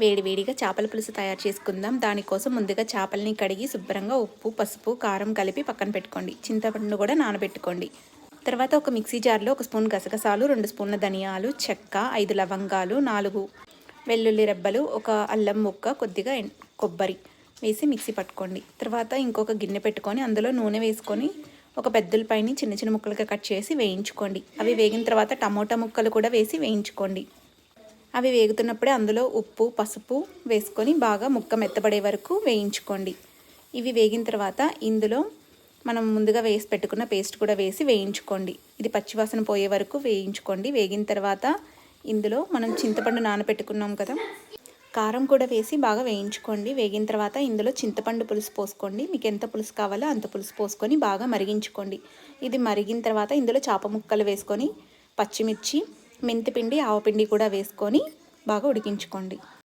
వేడివేడిగా చేపల పులుసు తయారు చేసుకుందాం. దానికోసం ముందుగా చేపల్ని కడిగి శుభ్రంగా ఉప్పు, పసుపు, కారం కలిపి పక్కన పెట్టుకోండి. చింతపండు కూడా నానబెట్టుకోండి. తర్వాత ఒక మిక్సీ జార్లో 1 స్పూన్ గసగసాలు, 2 స్పూన్ల ధనియాలు, చెక్క, 5 లవంగాలు, 4 వెల్లుల్లి రెబ్బలు, ఒక అల్లం ముక్క, కొద్దిగా కొబ్బరి వేసి మిక్సీ పట్టుకోండి. తర్వాత ఇంకొక గిన్నె పెట్టుకొని అందులో నూనె వేసుకొని ఒక పెద్దలపైని చిన్న చిన్న ముక్కలుగా కట్ చేసి వేయించుకోండి. అవి వేగిన తర్వాత టమోటా ముక్కలు కూడా వేసి వేయించుకోండి. అవి వేగుతున్నప్పుడే అందులో ఉప్పు, పసుపు వేసుకొని బాగా ముక్క మెత్తబడే వరకు వేయించుకోండి. ఇవి వేగిన తర్వాత ఇందులో మనం ముందుగా వేసి పెట్టుకున్న పేస్ట్ కూడా వేసి వేయించుకోండి. ఇది పచ్చివాసన పోయే వరకు వేయించుకోండి. వేగిన తర్వాత ఇందులో మనం చింతపండు నానబెట్టుకున్నాం కదా, కారం కూడా వేసి బాగా వేయించుకోండి. వేగిన తర్వాత ఇందులో చింతపండు పులుసు పోసుకోండి. మీకు ఎంత పులుసు కావాలో అంత పులుసు పోసుకొని బాగా మరిగించుకోండి. ఇది మరిగిన తర్వాత ఇందులో చేప ముక్కలు వేసుకొని పచ్చిమిర్చి, మెంతిపిండి, ఆవపిండి కూడా వేసుకొని బాగా ఉడికించుకోండి.